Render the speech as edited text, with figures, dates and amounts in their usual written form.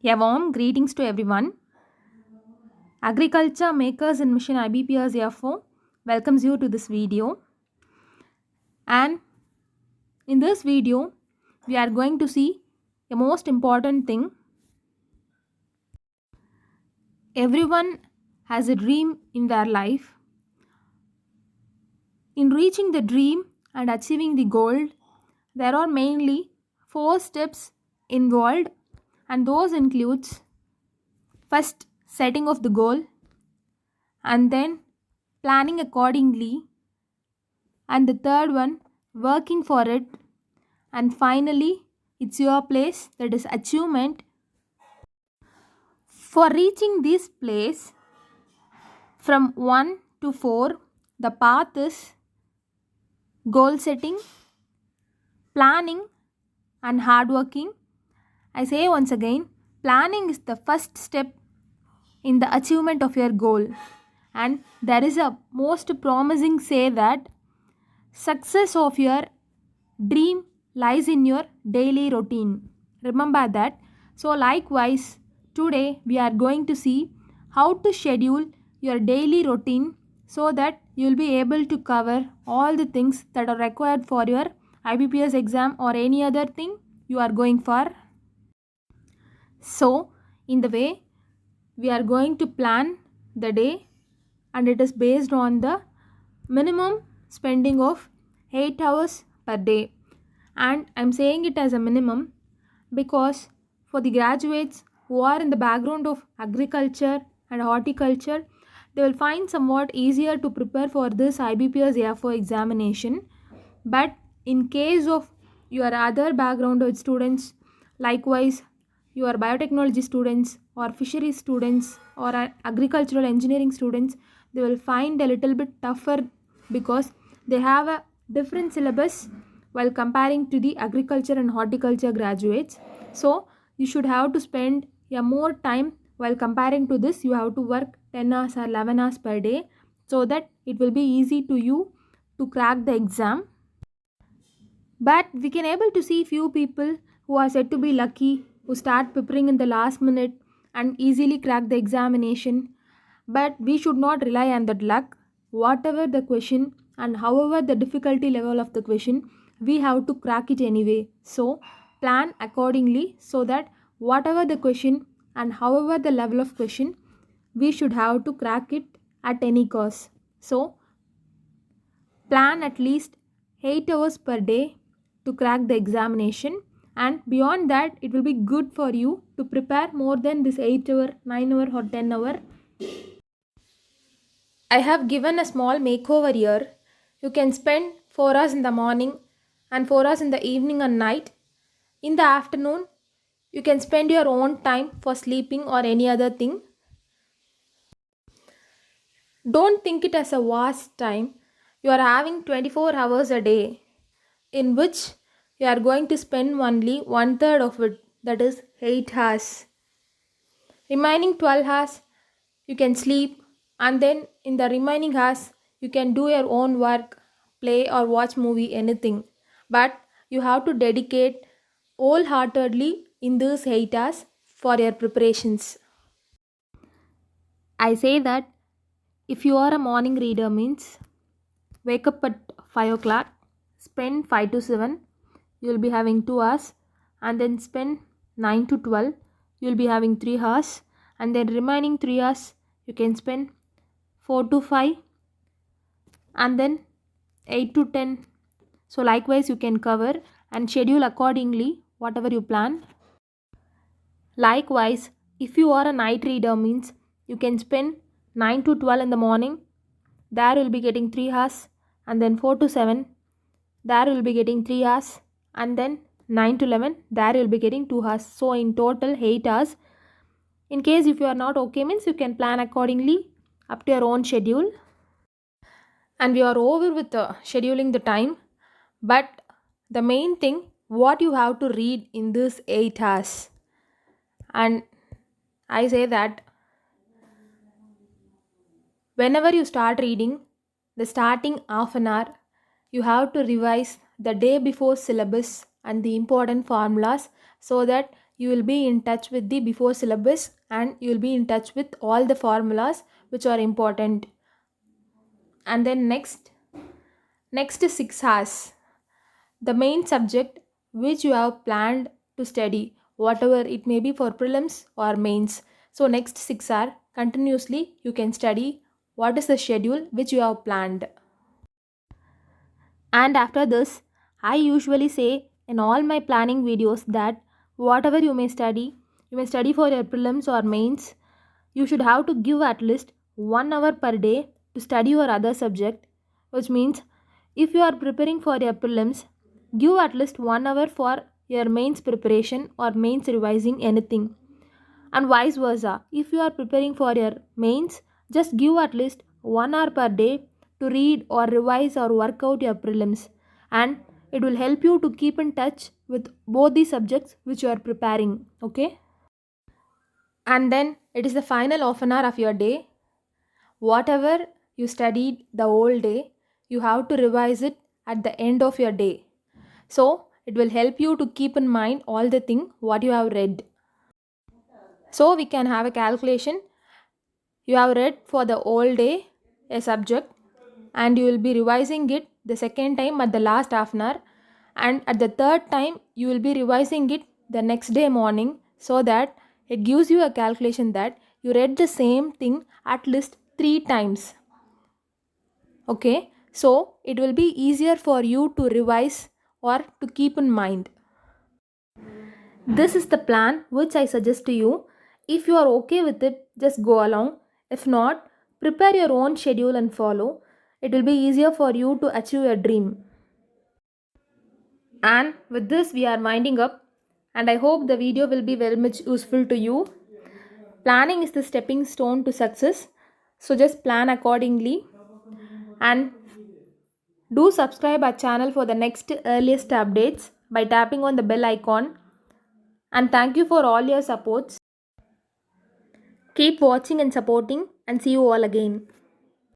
A warm greetings to everyone. Agriculture Makers and Mission IBPS FO welcomes you to this video. And in this video, we are going to see the most important thing. Everyone has a dream in their life. In reaching the dream and achieving the goal, there are mainly four steps involved, and those includes first setting of the goal, and then planning accordingly, and the third one working for it, and finally it's your place, that is achievement. For reaching this place from 1 to 4, the path is goal setting, planning, and hard working. I say once again, planning is the first step in the achievement of your goal, and there is a most promising say that success of your dream lies in your daily routine. Remember that. So, likewise, today we are going to see how to schedule your daily routine so that you will be able to cover all the things that are required for your IBPS exam or any other thing you are going for. So, in the way, we are going to plan the day, and it is based on the minimum spending of 8 hours per day. And I'm saying it as a minimum because for the graduates who are in the background of agriculture and horticulture, they will find somewhat easier to prepare for this IBPS AFO examination. But in case of your other background of students, likewise your biotechnology students or fisheries students or agricultural engineering students, they will find a little bit tougher because they have a different syllabus while comparing to the agriculture and horticulture graduates. So you should have to spend a more time while comparing to this. You have to work 10 hours or 11 hours per day so that it will be easy to you to crack the exam. But we can able to see few people who are said to be lucky, who start preparing in the last minute and easily crack the examination. But we should not rely on that luck. Whatever the question and however the difficulty level of the question, we have to crack it anyway. So plan accordingly so that whatever the question and however the level of question, we should have to crack it at any cost. So plan at least 8 hours per day to crack the examination, and beyond that it will be good for you to prepare more than this 8 hour, 9 hour or 10 hour. I have given a small makeover here. You can spend 4 hours in the morning and 4 hours in the evening and night. In the afternoon, you can spend your own time for sleeping or any other thing. Don't think it as a vast time. You are having 24 hours a day in which you are going to spend only one third of it, that is 8 hours. Remaining 12 hours you can sleep, and then in the remaining hours you can do your own work, play or watch movie, anything. But you have to dedicate wholeheartedly in these 8 hours for your preparations. I say that if you are a morning reader means wake up at 5 o'clock, spend 5 to 7, you will be having 2 hours, and then spend 9 to 12, you will be having 3 hours, and then remaining 3 hours you can spend 4 to 5, and then 8 to 10. So likewise you can cover and schedule accordingly whatever you plan. Likewise, if you are a night reader means you can spend 9 to 12 in the morning, there you will be getting 3 hours, and then 4 to 7, there you will be getting 3 hours, and then 9 to 11, there you will be getting 2 hours. So in total 8 hours. In case if you are not okay means you can plan accordingly up to your own schedule. And we are over with scheduling the time, but the main thing, what you have to read in this 8 hours. And I say that whenever you start reading, the starting half an hour, you have to revise the day before syllabus and the important formulas so that you will be in touch with the before syllabus and you will be in touch with all the formulas which are important. And then next is 6 hours, the main subject which you have planned to study, whatever it may be for prelims or mains. So next 6 hours continuously you can study what is the schedule which you have planned. And after this, I usually say in all my planning videos that whatever you may study for your prelims or mains, you should have to give at least 1 hour per day to study your other subject, which means if you are preparing for your prelims, give at least 1 hour for your mains preparation or mains revising anything. And vice versa, if you are preparing for your mains, just give at least 1 hour per day to read or revise or work out your prelims, and it will help you to keep in touch with both the subjects which you are preparing. Okay, and then it is the final half an hour of your day. Whatever you studied the whole day, you have to revise it at the end of your day, so it will help you to keep in mind all the thing what you have read. So we can have a calculation. You have read for the whole day a subject and you will be revising it the second time at the last half an hour, and at the third time you will be revising it the next day morning, so that it gives you a calculation that you read the same thing at least 3 times. Okay, so it will be easier for you to revise or to keep in mind. This is the plan which I suggest to you. If you are okay with it, just go along. If not, prepare your own schedule and follow. It will be easier for you to achieve your dream. And with this, we are winding up, and I hope the video will be very much useful to you. Planning is the stepping stone to success, so just plan accordingly. And do subscribe our channel for the next earliest updates by tapping on the bell icon. And thank you for all your supports. Keep watching and supporting, and see you all again.